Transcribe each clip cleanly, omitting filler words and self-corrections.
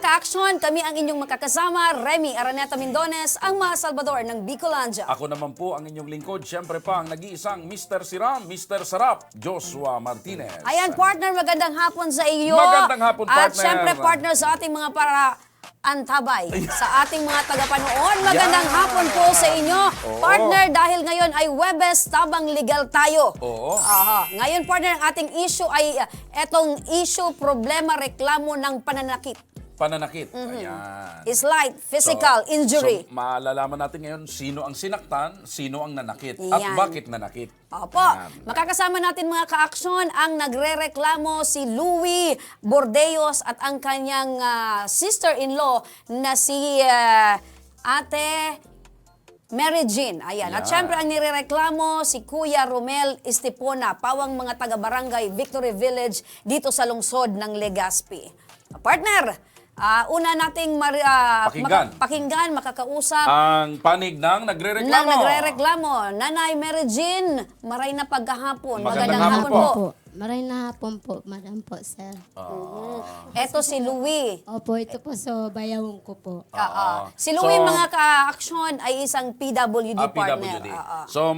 ka-aksyon, kami ang inyong makakasama, Remy Araneta Mindones, ang mga Salvador ng Bicolandia. Ako naman po ang inyong lingkod, siyempre pa ang nag-iisang Mr. Siram, Mr. Sarap, Joshua Martinez. Ayan, partner, magandang hapon sa iyo. Magandang hapon, At partner. syempre, partner, sa ating mga antabay, sa ating mga tagapanood, magandang hapon po sa inyo. Oo. Partner, dahil ngayon ay Webes, tabang legal tayo. Oo. Aha. Ngayon, partner, ang ating issue ay etong issue, problema, reklamo ng pananakit. Pananakit. Ayan. Slight physical injury. So, malalaman natin ngayon sino ang sinaktan, sino ang nanakit, Yan. at bakit nanakit. Opo. Ayan. Makakasama natin mga ka-aksyon ang nagrereklamo si Louie Bordeos at ang kanyang sister-in-law na si Ate Mary Jean. Ayan. At Yan. syempre ang nirereklamo si Kuya Romel Estepona, pawang mga taga-barangay Victory Village dito sa lungsod ng Legazpi. Partner, una nating pakinggan, makakausap Ang panig ng nagrereklamo. nang nagrereklamo. Nanay Mary Jean, maray na pagkahapon. Magandang Magandang hapon hapon po. po. Maray na hapon po, madam po, sir. Eto si Louie. Opo, ito po sa bayawon ko po. Si Louie, So, mga ka-aksyon, ay isang PWD partner. PWD. So,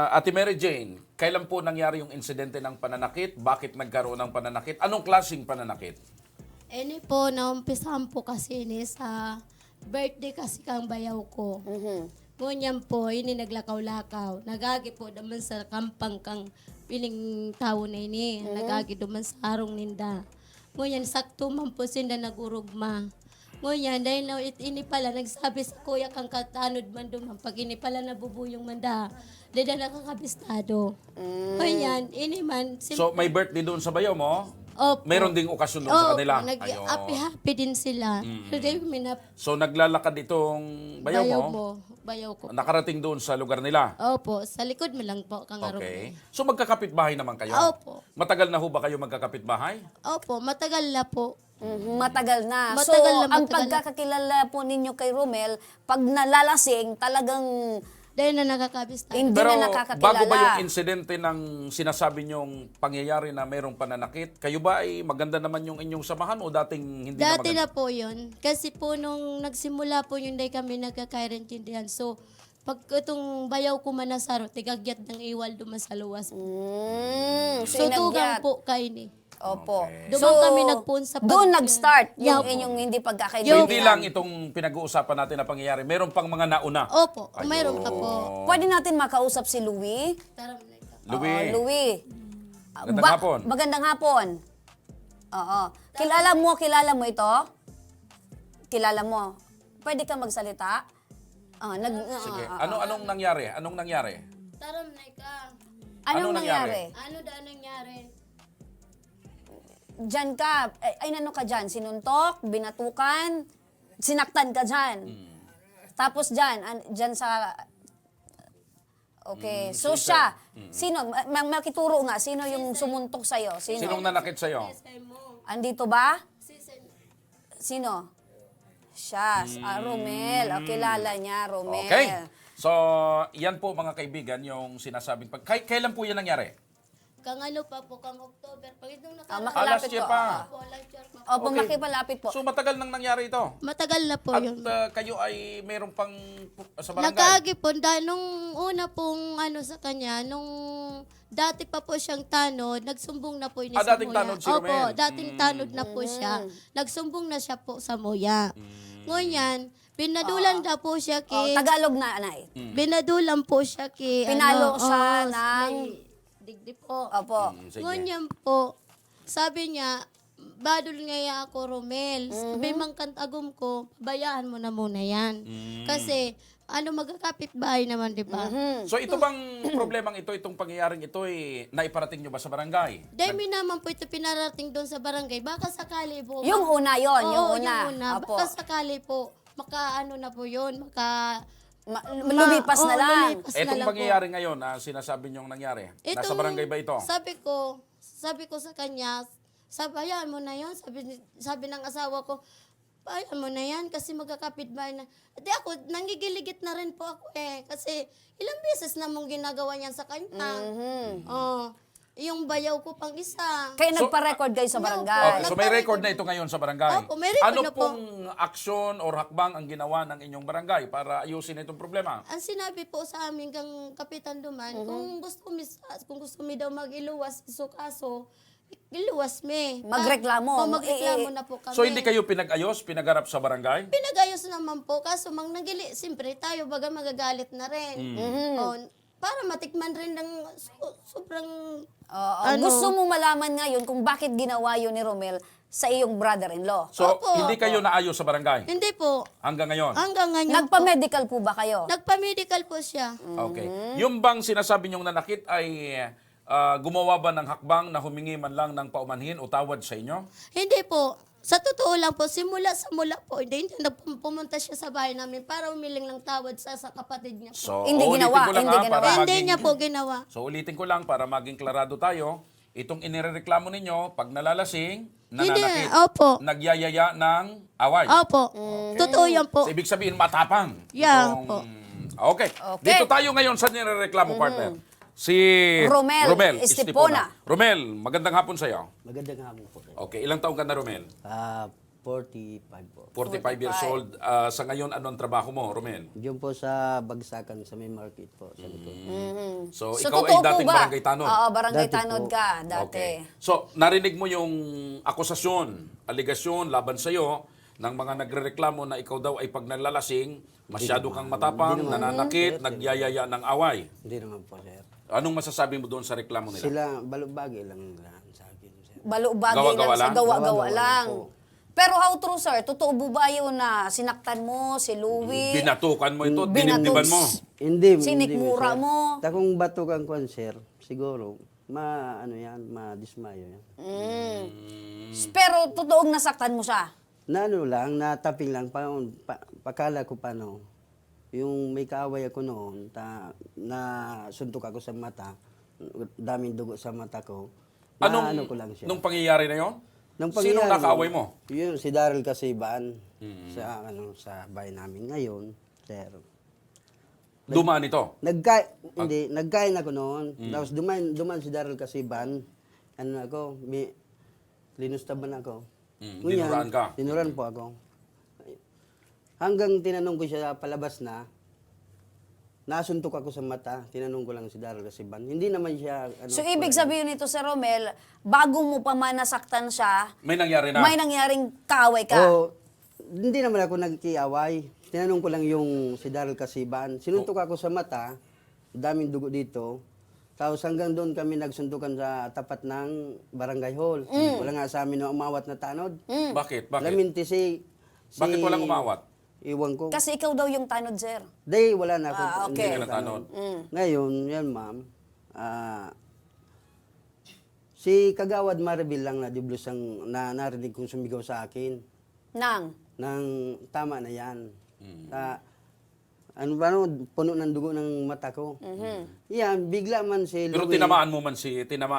Ate Mary Jane, kailan po nangyari yung insidente ng pananakit? Bakit nagkaroon ng pananakit? Anong klaseng pananakit? Eni po, naumpisahan po kasi ni sa birthday kasi kang bayaw ko. Ngunyan po, ini naglakaw-lakaw. Nagagi po naman sa kampang kang piling tao na ini. Nagagi naman sa arong ninda. Ngunyan, sakto man po sinda nagurugma. Ngunyan, dahil na ini pala, nagsabi sa kuya kang katanod man duman. Pag ini pala nabubuyong manda, dahil na nakakabistado. Ngunyan, ini man. So, may birthday doon sa bayaw mo? Opo. Meron ding okasyon doon sa kanila? Ayun. Happy din sila. Today, So, naglalakad itong bayaw mo? Bayaw ko. Nakarating doon sa lugar nila? Opo, sa likod mo lang po, kang Okay. So, magkakapitbahay naman kayo? Opo. Matagal na ho ba kayo magkakapitbahay? Opo, matagal na po. Matagal na. Matagal So, na, ang matagal na. pagkakakilala po ninyo kay Romel, pag nalalasing, talagang Dahil na nakakabistado. hindi Pero na nakakakilala. bago ba yung insidente ng sinasabi niyong pangyayari na mayroong pananakit, kayo ba ay maganda naman yung inyong samahan o dating hindi Dati na maganda? na po yun. Kasi po nung nagsimula po yun, dahil kami nagkakairintindihan. So, pag itong bayaw ko manasaro, tigagyat ng iwal duman sa luwas. So, So, tugang inagyat. po kayo ni. Opo. Okay. Doon kami nagpunsa Doon nag-start yung Yeah, inyong hindi So, pagkakaibigan. hindi lang itong pinag-uusapan natin na pangyayari, mayroong pang mga nauna. Opo, mayroon pa po. Pwede natin makausap si Louie? Tara, Mika. Louie, Louie. magandang hapon. Magandang hapon. Oo. Kilala mo ito? Kilala mo. Pwede ka magsalita? Sige. Anong nangyari? Anong nangyari? Tara, Mika. Anong Ano nangyari? nangyari? Ano daan nangyari? Diyan ka, ay ano ka dyan? Sinuntok, binatukan, sinaktan ka dyan. Tapos dyan, dyan sa... Okay, so siya, sino, makituro nga, sino yung sumuntok sa'yo? Sinong Sino? nanakit sa'yo? Say mo. Andito ba? Sisay. Sino? Siya, Romel. Kilala niya, Romel. Okay. So, yan po mga kaibigan, yung sinasabing... Kailan po yan nangyari? Kang ano pa po, kang October. Pag itong Makalapit last year po. pa. po, last year pa. Opo, Okay. makipalapit po. So, matagal nang nangyari ito? Matagal na po At yun. kayo ay mayroong pang sa barangay? Nakaagipon dahil nung una pong ano sa kanya, nung dati pa po siyang tanod, nagsumbong na po yun sa dating Muya. tanod si Opo, Romel. dating tanod na po siya. Nagsumbong na siya po sa Muya. Ngunyan, pinadulan na po siya Oh, kay... Tagalog na, anay. Binadulan po siya kay... Pinalo siya ng- may digdi po. Opo. Sige. Ngunyan po, sabi niya, badol ngaya ako, Romel. Sabi mang kantagom ko, bayaan mo na muna yan. Kasi, ano, magkakapit bahay naman, di ba? So, ito bang problemang ito, itong pangyayaring ito, naiparating nyo ba sa barangay? Dahil naman po ito pinarating doon sa barangay. Baka sakali po. Yung una yon, yung Oo, una. Opo. Baka sakali po, makaano na po yun, Lumipas na lang. lumipas na Itong lang po. pangyayari ngayon na sinasabi nyong nangyari, nasa Itong- barangay ba ito? Sabi ko sa kanya, sabayan mo na yan. Sabi ng asawa ko, bayaan mo na yan kasi magkakapit bahay na. Di ako, nangigiligit na rin po ako eh. Kasi ilang beses na mong ginagawa niyan sa kanya. Oh, yung bayaw ko pang isa. Kaya So, nagpa-record kayo sa no, barangay. Okay, so may record na ito ngayon sa barangay. Opo, may record Ano na po. pong aksyon or hakbang ang ginawa ng inyong barangay para ayusin itong problema? Ang sinabi po sa amin kang Kapitan Duman, kung gusto mi daw mag-iluwas, kaso, iluwas mi. Magreklamo. Magreklamo na po kami. So hindi kayo pinag-ayos, pinagharap sa barangay? Pinagayos naman po, kaso siyempre tayo baga magagalit na rin. O, para matikman rin ng sobrang Gusto mo malaman ngayon kung bakit ginawa yun ni Romel sa iyong brother-in-law. So Opo. hindi kayo naayos sa barangay Hindi po. hanggang ngayon? Hanggang ngayon Nagpa-medical po ba kayo? Nagpa-medical po siya. Okay. Yung bang sinasabi niyong nanakit ay gumawa ba ng hakbang na humingi man lang ng paumanhin o tawad sa inyo? Hindi po. Sa totoo lang po, simula po, hindi pumunta siya sa bahay namin para umiling ng tawad sa kapatid niya po. So, Hindi uulitin ginawa, ko lang, hindi ha, ginawa. para Hindi maging- niya po ginawa. So ulitin ko lang para maging klarado tayo, itong inireklamo ninyo, pag nalalasing, nananakit, Opo. nagyayaya ng away. Opo. Totoo yan po. So, ibig sabihin, matapang. Yeah, Itong- po. Okay. Okay. Dito tayo ngayon sa nirereklamo, partner. Si Romel Estipona. Romel, magandang hapon sa iyo. Magandang hapon po. Okay, ilang taong ka na, Romel? 45 po. 45 years old. Sa ngayon, anong trabaho mo, Romel? Diyan po sa Bagsakan sa may market po. Sa likod. So, So, ikaw totoo ay dating po ba? barangay tanod. Oo, barangay Dati tanod po. ka dati. Okay. So, narinig mo yung akusasyon, aligasyon laban sa iyo ng mga nagrereklamo na ikaw daw ay pag nalalasing, masyado kang matapang, nananakit, nagyayaya ng away. Hindi naman po, sir. Anong masasabi mo doon sa reklamo nila? Sila, balubagi lang nila sa akin, sir. Balubagi Gawa-gawa lang sa lang? gawa-gawa Gawa-gawa lang. lang po. Pero how true, sir? Totoo po ba yun na sinaktan mo si Louie? Binatukan mo ito, Binatuk- dinibdiban mo. Hindi, Sinikmura sir. mo. Takong batukan ko, sir, siguro, madismayo yan. Pero totoong nasaktan mo siya? Na ano lang, nataping lang, pakala ko paano, yung may kaaway ako noon, na suntok ako sa mata, daming dugo sa mata ko, ano ko lang siya. Nung pangyayari na yon? Nung Sinong pangyayari, nakaaway mo? Yun, si Daryl Kasiban, sa bahay namin ngayon, sir. Dumaan ito. Nagkain ako noon, tapos duman si Daryl Kasiban, linustaban ako. Ngunyan, Dinuraan ka. Dinuran po ako. Hanggang tinanong ko siya palabas na, nasuntok ako sa mata, tinanong ko lang si Daryl Kasiban. Hindi naman siya, So, ibig sabihin nito, Sir Romel, bago mo pa man nasaktan siya, May nangyari na. may nangyaring kaaway ka. O, hindi naman ako nagkiaway. Tinanong ko lang yung si Daryl Kasiban. Sinuntok ako sa mata, daming dugo dito. Tapos hanggang doon kami nagsuntukan sa tapat ng barangay hall. Wala nga sa amin na umawat na tanod. Bakit? Bakit? Laminti Bakit walang umawat? Iwan ko. Kasi ikaw daw yung tanod, sir. Day, wala na ako. okay. Hindi Hindi ako ka natanod. Ngayon, yan ma'am, si Kagawad Maribel lang na diblos ang narinig kong sumigaw sa akin. Nang. Nang tama na yan. Puno ng dugo ng mata ko. Yan, bigla man si Pero Louie. tinamaan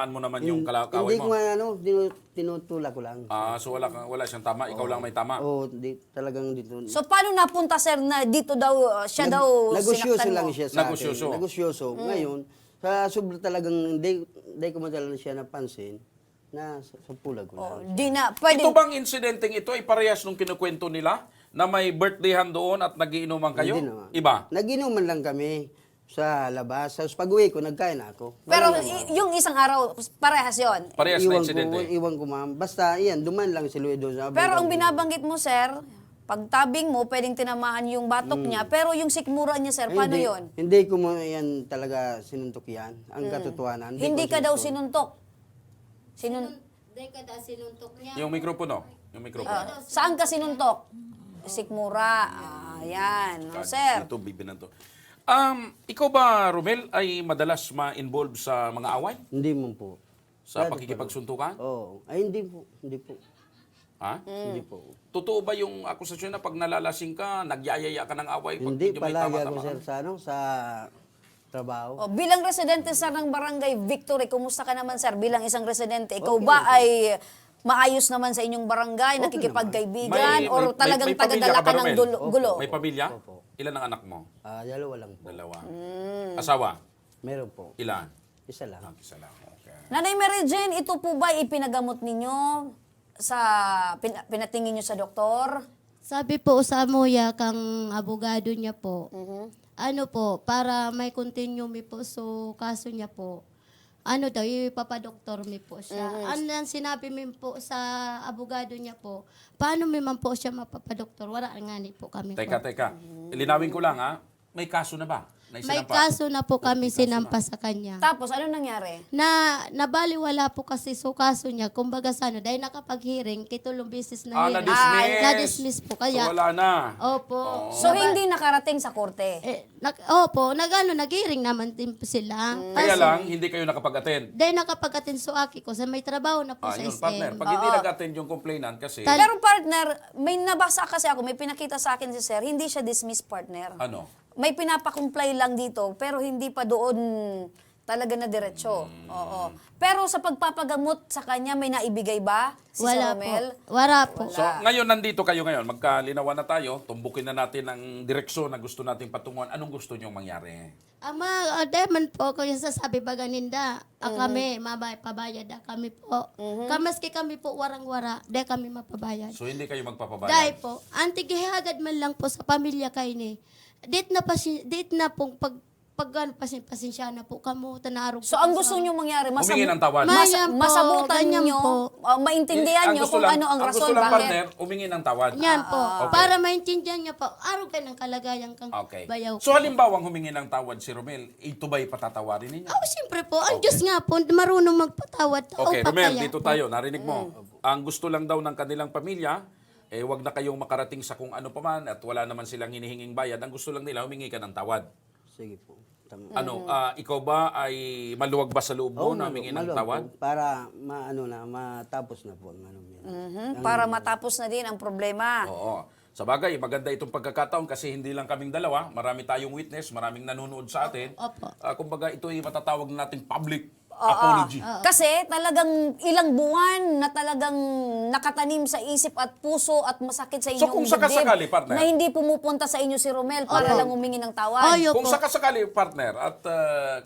mo naman yung kalakaway Hindi ko mo. nga, tinutula ko lang. So wala siyang tama, ikaw lang may tama. Oo, talagang dito. So, paano napunta, sir, na dito daw, siya daw Nagusyoso sinaktan lang mo? siya sa Nagusyoso. akin. Nagusyoso. Ngayon, sa sobra talagang hindi ko madalang siya napansin na sa pulag ko Oh, lang. di na, pwede. Ito bang insidenteng ito ay parehas nung kinukwento nila na may birthdayhan doon at nagiinuman kayo? Hindi naman. Iba? Naginuman lang kami sa labas. Sa pag-uwi ko, nagkain ako. Pero Wala naman. yung isang araw, parehas yon. Parehas na insidente. Iwan ko, ma'am. Basta, iyan, duman lang si Louie doon sa Pero ang barangay. binabanggit mo, sir, pagtabing mo, pwedeng tinamaan yung batok niya, pero yung sikmura niya, sir, paano Hindi- yon? Hindi ko mo yan talaga sinuntok yan. Ang katotohanan. Hindi ko ka daw sinuntok. sinuntok. Dahil kada sinuntok niya. Yung mikropono. Yung mikropono. Saan ka sinuntok? Sikmura. Yan. No, sir. Ito, bibinan to. Ikaw ba, Romel, ay madalas ma-involve sa mga away? Hindi mo po. Sa pakikipagsuntukan? Oo. Ay, hindi po. Hindi po. Ha? Hindi po. Totoo ba yung akusasyon na pag nalalasing ka, nagyayaya ka ng away? Pag Hindi, medyo may palagi ako, tama-tama sir, ka? sa trabaho. O, bilang residente, sir, ng Barangay Victory, kumusta ka naman, sir, bilang isang residente? Ikaw ba ay maayos naman sa inyong barangay, nakikipagkaibigan, or talagang may pamilya tagadala ka ba, ka ng Romel? gulo? May pamilya? Opo. Ilan ang anak mo? Dalawa lang po. Dalawa. Asawa? Meron po. Ilan? Isa lang. Isa lang. Okay. Nanay Mary Jane, ito po ba ipinagamot ninyo sa pinatingin nyo sa doktor? Sabi po sa muya kang abogado niya po, ano po, para may continue mi po so kaso niya po, ano daw, ipapadoktor mi po siya. Ano lang sinabi mi po sa abogado niya po, paano mi man po siya mapapadoktor? Wala nga ni po kami po. Teka. Linawin ko lang ha. May kaso na ba? May kaso na po kami sinampa sa kanya. Tapos, ano nangyari? Nabaliwala po kasi so kaso niya, kumbaga sa ano, dahil nakapag-hearing, kitulong beses na hearing. na-dismiss. Na-dismiss po. Kaya, So wala na. opo. So, hindi nakarating sa korte? Nag-hearing naman din po sila. Kaya lang, hindi kayo nakapag-attend. Dahil nakapag-attend so aki ko, sa may trabaho na po sa Yun, SM. partner. Pag hindi nag-attend yung complainant kasi, Pero partner, may nabasa kasi ako, may pinakita sa akin si sir, hindi siya dismissed partner. ano? May pinapakumply lang dito, pero hindi pa doon talaga na diretsyo. Oo. Pero sa pagpapagamot sa kanya, may naibigay ba si Sir Wala Romel? po. Wala po. So, ngayon nandito kayo ngayon. Magkalinawan na tayo. Tumbukin na natin ang direksyon na gusto nating patunguhan. Anong gusto niyong mangyari? Ama, deman po, kung yung sasabi ba ganinda, kami, pabayad kami po. Kamaski kami po warang-wara, dahil kami mapabayad. So, hindi kayo magpapabayad? Dahil po, antigihagad man lang po sa pamilya kayo ni. Date na pong pasensya na po kamo, tanarog. So, ang gusto nyo mangyari, Humingi ng tawad. Mayan po, masabutan ganyan nyo, po. maintindihan nyo kung ano ang gusto rason, lang, bakit. partner, humingi ng tawad. Yan po, Okay. para maintindihan niya po, araw ka ng kalagayan kang Okay. bayaw. So, halimbawa, humingi ng tawad si Romel, ito ba'y patatawarin ninyo? Siyempre po, ang Diyos nga po, marunong magpatawad. Tao Okay, pa Romel, kaya dito po. tayo. Narinig mo. Ang gusto lang daw ng kanilang pamilya, wag na kayong makarating sa kung ano paman at wala naman silang hinihinging bayad. Ang gusto lang nila, humingi ka ng tawad. Sige po. Tama. Ano, ikaw ba ay maluwag ba sa loob mo na humingi ng maluwag tawad? po, para matapos na po ang ano yan. Para matapos na din ang problema. Oo. Sa bagay, maganda itong pagkakataon kasi hindi lang kaming dalawa, marami tayong witness, maraming nanonood sa atin. Opo. Kumbaga, ito ay matatawag nating public apology. Kasi talagang ilang buwan na talagang nakatanim sa isip at puso at masakit sa So, inyong kung sakasakali, partner? na hindi pumupunta sa inyo si Romel para lang humingi ng tawad. Oyo Kung po. sakasakali, partner, at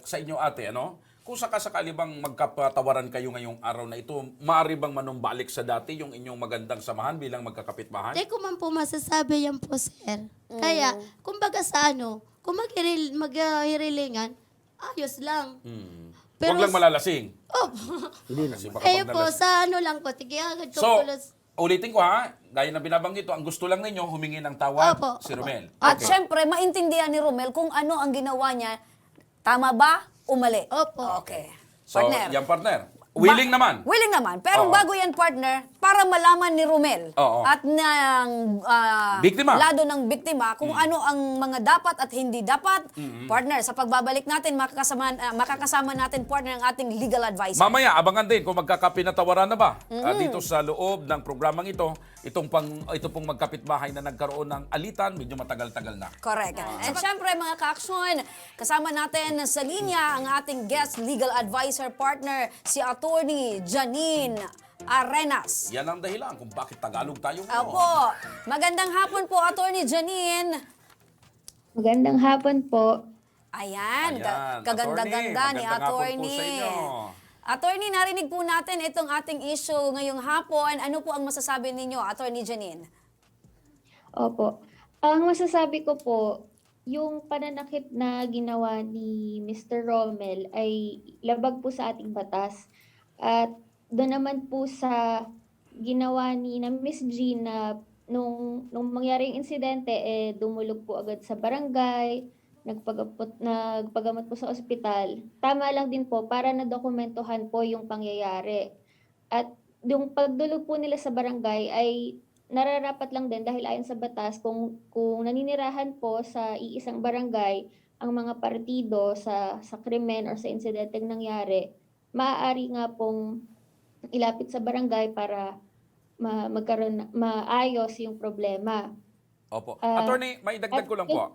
sa inyo ate, ano? Kung sakasakali bang magkapatawaran kayo ngayong araw na ito, maaari bang manumbalik sa dati yung inyong magandang samahan bilang magkakapitbahay? Di ko man po masasabi yan po, sir. Kaya, kumbaga sa ano, kung maghirilingan, ayos lang. Pero Huwag lang malalasing. Oh, Kasi baka kayo pag po, nalas- sa ano lang po, tigiyagad ko So, po lang. ulitin ko ha, gaya na binabanggit ko, ang gusto lang ninyo, humingi ng tawad Opo, si Romel. At syempre, maintindihan ni Romel kung ano ang ginawa niya. Tama ba o mali? Opo. Okay. So, Partner. yan partner. Willing naman. Willing naman. Pero Oo. bago yan, partner, para malaman ni Romel Oo. at ng Biktima. lado ng biktima kung ano ang mga dapat at hindi dapat, partner, sa pagbabalik natin, makakasama natin, partner, ang ating legal advisor. Mamaya, abangan din kung magkakapinatawaran na ba dito sa loob ng programang ito, ito pong magkapitbahay na nagkaroon ng alitan, medyo matagal-tagal na. Correct. And syempre, mga ka-aksyon, kasama natin sa linya ang ating guest legal advisor partner, si Attorney Janine Arenas. Yan ang dahilan kung bakit Tagalog tayo. Opo. Magandang hapon po, Attorney Janine. Magandang hapon po. Ayan, Ayan, kaganda-ganda attorney. ni Magandang hapon po Attorney. sa inyo. Attorney, narinig po natin itong ating issue ngayong hapon. Ano po ang masasabi ninyo, Attorney Janine? Opo. Ang masasabi ko po, yung pananakit na ginawa ni Mr. Rommel ay labag po sa ating batas. At doon naman po sa ginawa ni na Miss G na nung mangyari yung insidente, dumulog po agad sa barangay, nagpagamot po sa ospital. Tama lang din po para nadokumentuhan po yung pangyayari. At yung pagdulog po nila sa barangay ay nararapat lang din dahil ayon sa batas kung naninirahan po sa iisang barangay ang mga partido sa krimen or sa insidenteng nangyari, maaari nga pong ilapit sa barangay para maayos yung problema. Opo. Attorney, may dagdag ko lang po.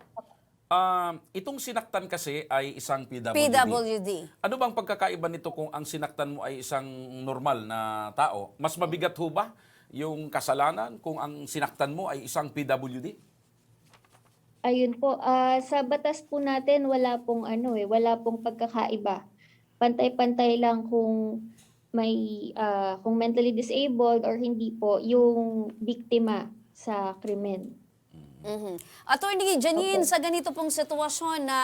Itong sinaktan kasi ay isang PWD. PWD. Ano bang pagkakaiba nito kung ang sinaktan mo ay isang normal na tao? Mas mabigat ho ba yung kasalanan kung ang sinaktan mo ay isang PWD? Ayun po, sa batas po natin wala pong wala pong pagkakaiba. pantay-pantay lang kung kung mentally disabled or hindi po yung biktima sa krimen. Attorney Janine, sa ganito pong sitwasyon na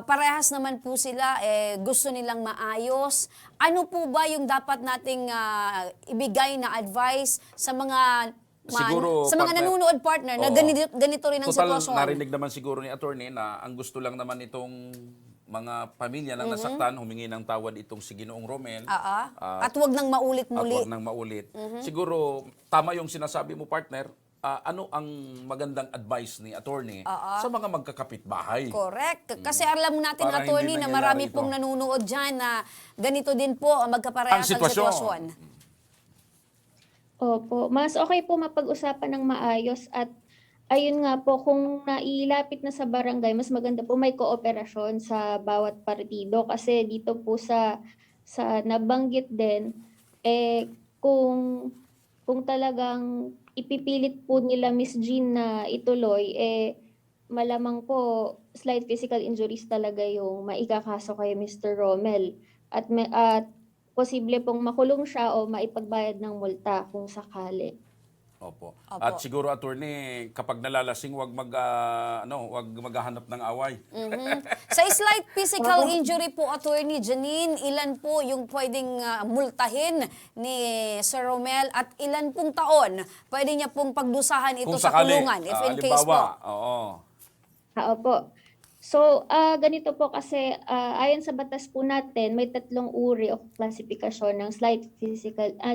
parehas naman po sila, gusto nilang maayos, ano po ba yung dapat nating ibigay na advice sa mga Siguro, sa mga partner, nanonood partner na oo. ganito rin ang Total, sitwasyon? narinig naman siguro ni attorney na ang gusto lang naman itong mga pamilya na nasaktan, humingi ng tawad itong si Ginoong Romel. At wag nang At maulit-muli. wag nang maulit. Siguro, tama yung sinasabi mo, partner. Ano ang magandang advice ni attorney sa mga magkakapitbahay? Correct. Kasi alam natin, Para attorney, hindi na nangyayari marami ito. pong nanonood dyan na ganito din po ang magkaparehas Ang ang sitwasyon. sitwasyon. Opo, mas okay po mapag-usapan ng maayos at ayun nga po, kung nailapit na sa barangay, mas maganda po may kooperasyon sa bawat partido kasi dito po sa nabanggit din, kung talagang ipipilit po nila Miss Jean na ituloy, malamang po slight physical injuries talaga yung maikakaso kay Mr. Romel at posible pong makulong siya o maipagbayad ng multa kung sakali. Opo. Opo. At siguro, attorney, kapag nalalasing, wag maghahanap ng away. Sa slight physical injury po, Attorney Janine, ilan po yung pwedeng multahin ni Sir Romel at ilan pong taon pwede niya pong pagdusahan ito Kung sa sakali, kulungan, if in case po? halimbawa, oo. Opo. So, ganito po kasi ayon sa batas po natin, may 3 uri o klasifikasyon ng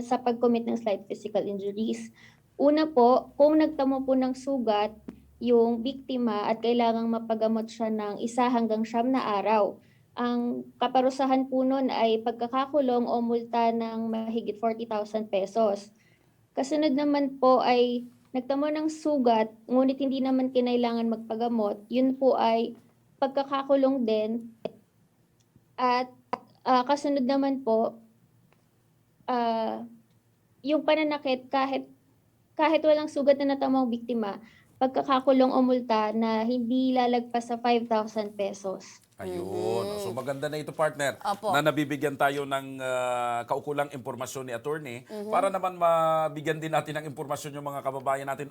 sa pag-commit ng slight physical injuries. Una po, kung nagtamo po ng sugat yung biktima at kailangang mapagamot siya ng 1 hanggang 9 na araw. Ang kaparusahan po nun ay pagkakakulong o multa ng mahigit 40,000 pesos. Kasunod naman po ay nagtamo ng sugat, ngunit hindi naman kinailangan magpagamot, yun po ay pagkakakulong din. At kasunod naman po, yung pananakit kahit walang sugat na natamang biktima, pagkakakulong o multa na hindi lalagpas sa 5,000 pesos. Ayun. So maganda na ito, partner, Opo. na nabibigyan tayo ng kaukulang impormasyon ni attorney para naman mabigyan din natin ng impormasyon yung mga kababayan natin.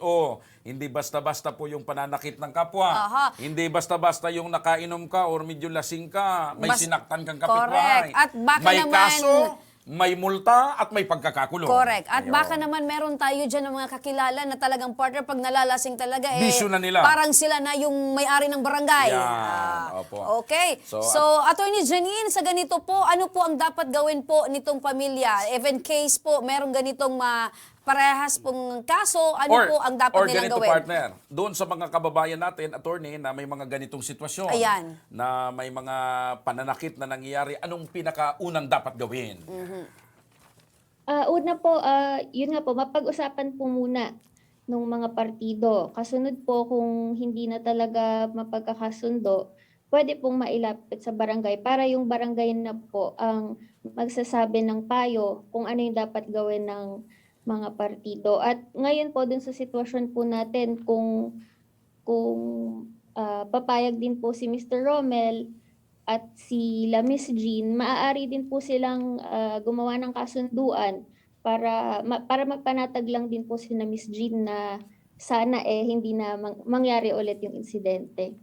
Hindi basta-basta po yung pananakit ng kapwa. Aha. Hindi basta-basta yung nakainom ka or medyo lasing ka, may sinaktan kang Correct. kapitbahay. At baka may naman- kaso, may multa at may pagkakakulong. Correct. At Ayun. baka naman meron tayo dyan ng mga kakilala na talagang partner pag nalalasing talaga, Bisyo na nila. parang sila na yung may-ari ng barangay. Yan. Opo. Okay. So, So, Attorney Janine, sa ganito po, ano po ang dapat gawin po nitong pamilya? Even case po, meron ganitong parehas pong kaso, ano po ang dapat nilang ganito, gawin? partner, doon sa mga kababayan natin, attorney, na may mga ganitong sitwasyon, Ayan. na may mga pananakit na nangyayari, anong pinakaunang dapat gawin? Una po, yun nga po, mapag-usapan po muna ng mga partido. Kasunod po, kung hindi na talaga mapagkakasundo, pwede pong mailapit sa barangay para yung barangay na po ang magsasabi ng payo kung ano yung dapat gawin ng mga partido. At ngayon po, dun sa sitwasyon po natin, kung papayag din po si Mr. Romel at si Miss Jean, maaari din po silang gumawa ng kasunduan para magpanatag lang din po si Miss Jean na sana hindi na mangyari ulit yung insidente.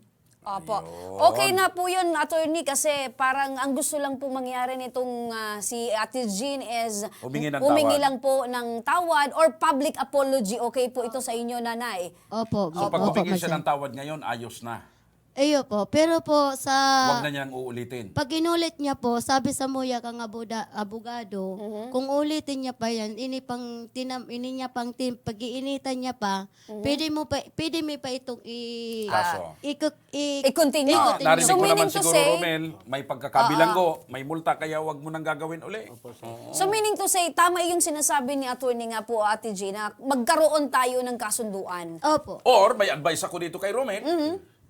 Opo. Ayun. Okay na po yun, attorney, kasi parang ang gusto lang po mangyari nitong si Ate Jean is Humingi ng humingi tawad. lang po ng tawad or public apology. Okay po ito sa inyo, nanay. Opo. So pag opo, humingin siya Madam. ng tawad ngayon, ayos na. Ayo po. Pero po sa... Huwag na niyang uulitin. Pag inulit niya po, sabi sa muya kang abogado, kung ulitin niya pa yan, pag iinitan niya pa, pwede mo pa itong Kaso. I-continue. Narinig So, mo meaning naman to siguro, say, Romel, may pagkakabilanggo, may multa, kaya wag mo nang gagawin uli. so meaning to say, tama yung sinasabi ni attorney nga po, Ate Jean, na magkaroon tayo ng kasunduan. Opo. Or may advice ako dito kay Romel,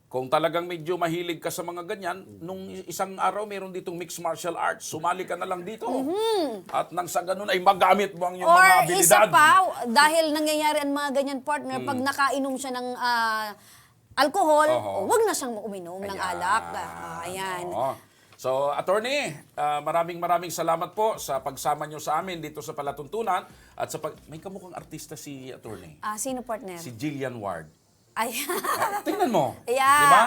kung talagang medyo mahilig ka sa mga ganyan, nung isang araw meron ditong mixed martial arts, sumali ka na lang dito. At nang sa ganun ay magamit mo ang iyong mga Or abilidad. isa pa, dahil nangyayari ang mga ganyan partner, pag nakainom siya ng alcohol, Oho. wag na siyang uminom ng Ayan. alak. Ayan. Oo. So, attorney, maraming salamat po sa pagsama nyo sa amin dito sa Palatuntunan at sa may kamukhang artista si attorney. Sino partner? Si Jillian Ward. Ay. Tingnan mo. Yeah, Di ba?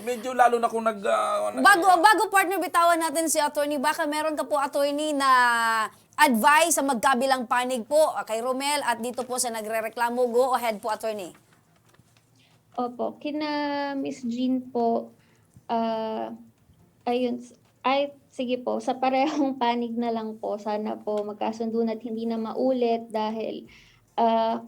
Medyo lalo na kung Bago partner, bitawan natin si attorney. Baka meron ka po attorney na advice sa magkabilang panig po kay Romel at dito po sa nagrereklamo. Go ahead po attorney. Opo, kina Miss Jean po, ayun, sige po, sa parehong panig na lang po, sana po magkasundo at hindi na maulit dahil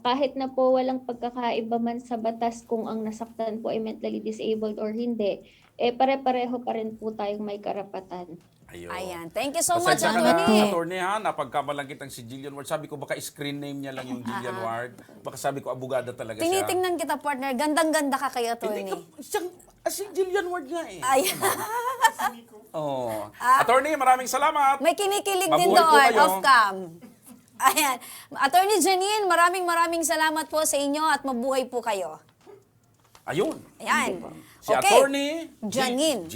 kahit na po walang pagkakaiba man sa batas kung ang nasaktan po ay mentally disabled or hindi, pare-pareho pa rin po tayong may karapatan. Ayun. Ayan. Thank you so much, Pasensya ka attorney. na, attorney ha, napagkamalang kitang si Jillian Ward. Sabi ko baka screen name niya lang yung Jillian Ward. Baka sabi ko abogada talaga siya. Tinitingnan kita partner. Gandang-ganda ka kay attorney. Hindi ka, si Jillian Ward nga eh. Ay. Oh. Attorney, maraming salamat. May kinikilig din Mabuhay po doon, kayo. off-cam. Ayan. Attorney Janine, maraming salamat po sa inyo at mabuhay po kayo. Ayun. Ayan. Si attorney Janine.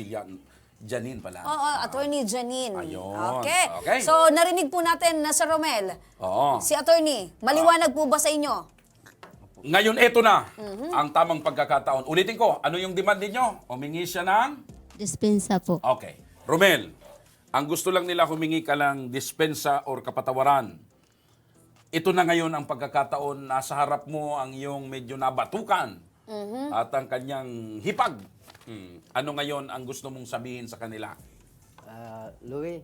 Janine pala. Oo, attorney Janine. Ayun. Okay. Okay. So, narinig po natin na sa Romel. Oo. Si attorney, maliwanag po ba sa inyo? Ngayon, eto na ang tamang pagkakataon. Ulitin ko, ano yung demand ninyo? Humingi siya ng... Dispensa po. Okay. Romel, ang gusto lang nila humingi ka lang dispensa or kapatawaran. Ito na ngayon ang pagkakataon, nasa harap mo ang iyong medyo nabatukan at ang kanyang hipag. Ano ngayon ang gusto mong sabihin sa kanila? Louie,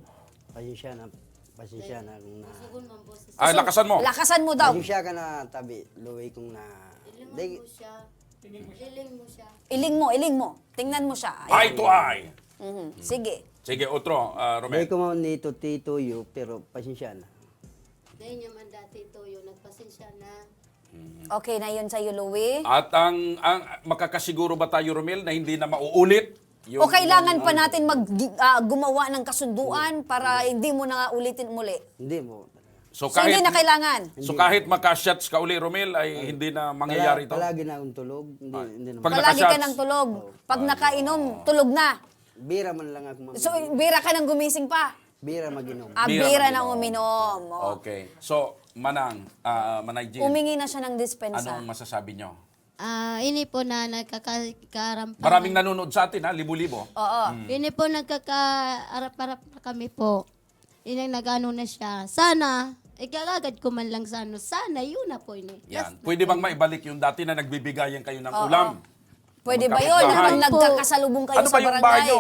pasensya na kung na... Ay, lakasan mo. Lakasan mo daw. Pasensya ka na tabi, Louie, kung na... Iling mo. Tingnan mo siya. Ayan. Eye to eye. Sige. Sige, otro, Romel. Hindi ko man nito tituyo, pero pasensya na. Dahil niya man dati ito yun, nagpasensya na. Okay na yun sa'yo, Louie. At ang makakasiguro ba tayo, Romel, na hindi na mauulit? Yung, O kailangan pa natin gumawa ng kasunduan para hindi mo na ulitin muli? Hindi mo. So So, hindi na kailangan. So kahit makashots ka uli, Romel, ay hindi na mangyayari ito? Palagi na akong tulog. Hindi naman. Pag Palagi ka nakashots. ng tulog. Pag nakainom, tulog na. Bira man lang ako So, bira ka nang gumising pa. Bira maginom. Bira Bira na na uminom. O. Okay. So, Manay Jill, Umingi na siya ng dispensa. anong masasabi nyo? Ini po na nagkakarampan. Maraming nanonood sa atin, ha? Libo-libo. Oo. Ini po nagkakaarap-arap na kami po. Ini nagano na siya. Sana, ikagagad ko man lang sa ano. Sana, yun na po ini. Yan. Pwede bang maibalik yung dati na nagbibigayan kayo ng ulam? Pwede ba yun? Magkapit-bahay. Habang nagkakasalubong kayo Ano sa ba yung bahay barangay?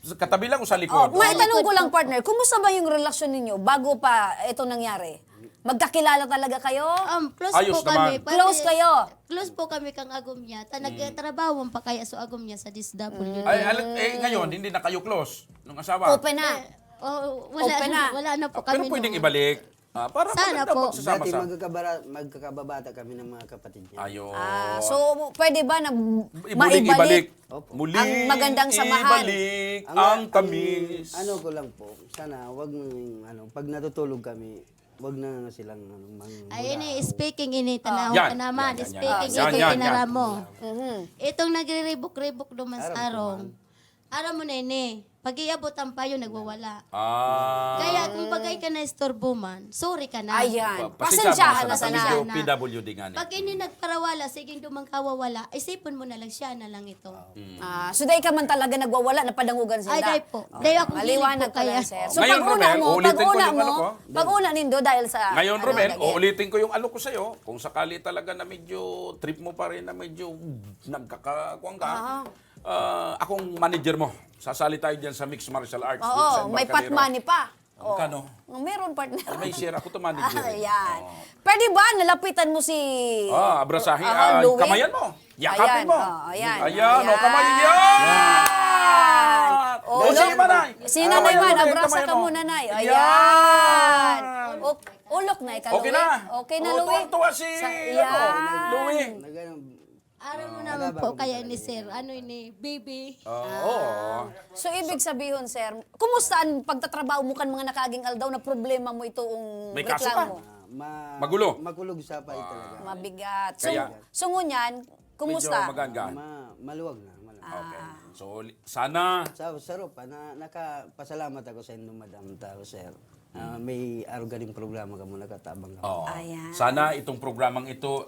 nyo? Katabi lang o sa likod? Maitanong ko lang, partner, kumusta ba yung relasyon ninyo bago pa ito nangyari? Magkakilala talaga kayo? Close Ayos po kami. naman. Close kayo? Close po kami kang agom niya. Nagtrabaho pa kaya so agom niya sa DSWD. Ngayon, hindi na kayo close nung asawa. Open na. Open na. Wala na po Pero kami. pwedeng noon. ibalik. Para Sana maganda po. pagsasama Dati sa... magkakababata kami ng mga kapatid niya. Ayun. So, pwede ba na Muling maibalik Muling ang magandang samahan? ibalik ang tamis. Ano ko lang po, sana wag pag natutulog kami, wag na silang Ay, ini, speaking ini, tanaw Yan, ka naman. yan, yan, Speaking, yan. ito Yan, kinara yan. mo. Itong nagre-rebook-rebook naman sa arong. Aram mo na ini, pag iabot ang payo, nagwawala. Kaya kung bagay ka na istorbo man, sorry ka na. Ayan. Pasensyahan na sana. Medyo PWD nga niya. Pag ini nagparawala, sige dumangkawawala, isipon mo na lang siya na lang ito. So, dahil ka man talaga nagwawala, napadangugan sila. Ay, dahil po. Dahil ako Maliwanag hilig po ko lang, kaya. sir. So, Ngayon, pag-una Romel, mo, uulitin ko pag-una yung mo, ano ko. pag-una nindo dahil sa... Ngayon, ano, Romel, lagi. uulitin ko yung ano ko sa'yo. Kung sakali talaga na medyo trip mo pa rin na medyo nagkakakuang ka, akong manager mo. Sasali tayo dyan sa Mixed Martial Arts. with Oo, San may pot Barcadero. money pa. Oo. Magkano? Meron, partner. May share ako to manager. Ayan. Pwede ba nalapitan mo si... Abrasahin. Louie? Kamayan mo. Yakapin Ayan, mo. ayan. Ayan, kamayan yan. Oh, sige, Manay. Si Nanay Man, Louie, abrasa kamayan ka mo. mo, Nanay. Yan. Ayan. Ulok na ikaw, Okay Louie. na. Okay na, Louie. Tuwang-tuwa si Louie. Aram mo naman po kaya ni Sir, ano ini, baby. Oo. So, ibig sabihin, sir, kumusta ang pagtatrabaho mo kan mga nakaging aldaw na problema mo itong May kaso ka? reklamo? Magulo. Makulog sa pa talaga. Mabigat. So, Kaya- so ngunyan, kumusta? Medyo magaan. Maluwag na. Okay. So, sana Sa Ropa, nakapasalamat ako sa inyo, Madam Tao, sir. May galing programa ka mo, nakatabang ka. Oo. Ayan. Sana itong programang ito,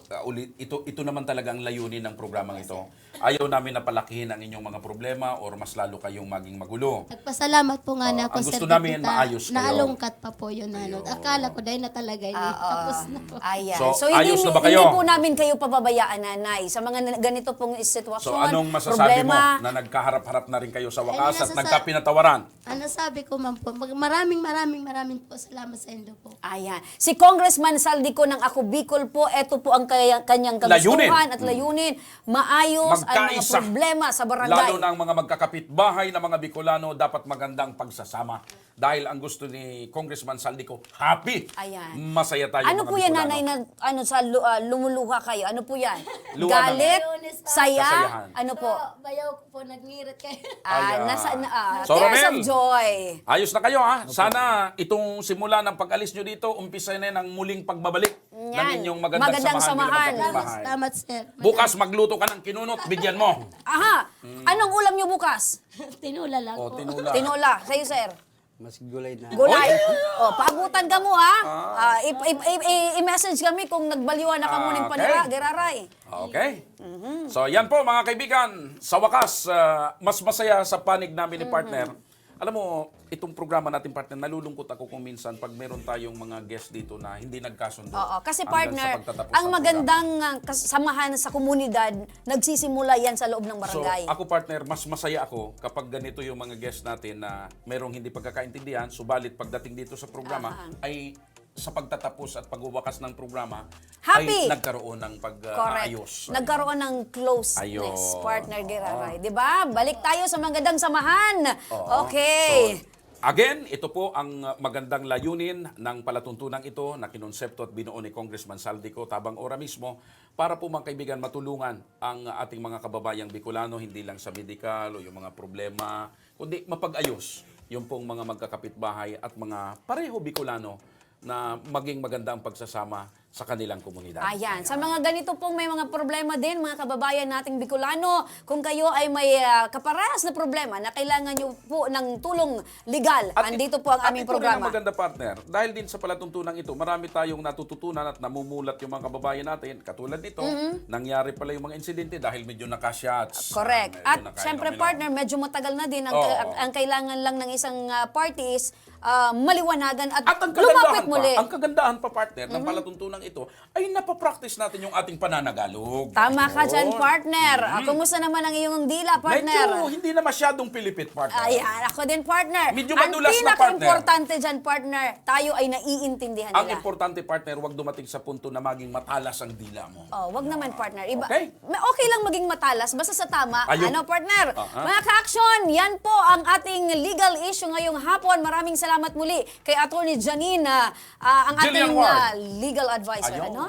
ito naman talaga ang layunin ng programang ito. Ayaw namin na palakihin ang inyong mga problema or mas lalo kayong maging magulo. Nagpasalamat po nga na ako, ang Sir gusto namin, Pepita. maayos kayo. Naalungkat pa po yun. Ano. Akala ko dahil na talaga yun. Tapos na po. Ayan. So, ayos na ba kayo? Hindi po namin kayo pababayaan, nanay. Sa mga ganito pong sitwasyon, So, anong masasabi mo problema, na nagkaharap-harap na rin kayo sa wakas at nasasa- nagkapinatawaran? Ano sabi ko, ma'am po, maraming po salamat sa inyo po. Ayan. Si Congressman Saldico ng Ako Bicol po, ito po ang kanyang Layunin. kagustuhan at layunin. Maayos ang mga Magkaisa. problema sa barangay. Lalo na ang mga magkakapitbahay na mga Bicolano, dapat magandang pagsasama. Dahil ang gusto ni Congressman Saldico, happy. Ayan. Masaya tayo Ano mga po yan, Bicolano. nanay, na lumuluha kayo? Ano po yan? Luha Galit? Saya? Kasayahan. Ano po? Bayaw ko po, nagnirit kayo. Ayan. So, Tears Romel, of joy. ayos na kayo ha. Sana itong simula ng pag-alis nyo dito, umpisa na ng muling pagbabalik ng Yan. inyong magandang samahan. Samahan. bilang magkakapitbahay. Salamat, sir. Bukas magluto ka ng kinunot, bigyan mo. Aha. Anong ulam nyo bukas? Tinula lang O, po. tinula. Tinola. Sa'yo, sir. Mas gulay na. Gulay. O, paabutan ka mo, ha? I-message kami kung nagbaliwan na ka mo ng Okay. panira, geraray. Okay. So, yan po mga kaibigan. Sa wakas, mas masaya sa panig namin ni partner. Alam mo, itong programa natin, partner, nalulungkot ako kung minsan pag meron tayong mga guest dito na hindi nagkasundo. Oo, kasi hanggang sa partner, pagtatapos ang ng magandang samahan sa komunidad, nagsisimula yan sa loob ng So, barangay. ako partner, mas masaya ako kapag ganito yung mga guest natin na merong hindi pagkakaintindihan, subalit pagdating dito sa programa ay sa pagtatapos at pagwawakas ng programa Happy. ay nagkaroon ng Correct. pag-ayos. Nagkaroon ng closeness, Ayun. partner Geraray. Di ba? Balik tayo sa magandang samahan. Oo. Okay. So, again, ito po ang magandang layunin ng palatuntunan ito na kinonsepto at binuo ni Congressman Saldico tabang ora mismo para po mga kaibigan matulungan ang ating mga kababayang Bicolano hindi lang sa medical o yung mga problema, kundi mapag-ayos yung pong mga magkakapitbahay at mga pareho Bicolano na maging maganda ang pagsasama sa kanilang komunidad. Ayan. Sa mga ganito pong may mga problema din, mga kababayan nating Bicolano, kung kayo ay may kaparehas na problema na kailangan nyo po ng tulong legal, andito po ang aming ito rin programa. ang maganda partner. Dahil din sa palatuntunan ito, marami tayong natututunan at namumulat yung mga kababayan natin. Katulad nito, nangyari pala yung mga insidente dahil medyo nakashots. Correct. Medyo At nakain syempre kami, no? partner, medyo matagal na din. Ang, Oo. ang kailangan lang ng isang party is maliwanagan at, At ang lumapit kagandahan muli. ang kagandahan pa partner ng palatuntunan ito ay napapractice natin yung ating pananagalog. Tama ka dyan, Ayun. partner. Kumusta naman ang iyong dila, partner? Medyo hindi na masyadong pilipit partner. Ayan, ako din, partner. Medyo Ang madulas na, partner. pinaka-importante dyan, partner, tayo ay naiintindihan Ang nila. importante partner, wag dumating sa punto na maging matalas ang dila mo. Oh, wag naman, partner. Iba, Okay. okay lang maging matalas, basta sa tama. Ayun. Ano, partner? Aha. Mga ka-action, yan po ang ating legal issue ngayong hapon. Maraming salamat muli kay Attorney Janine, ang Jillian ating Ward. legal advisor. Ayun. Ano?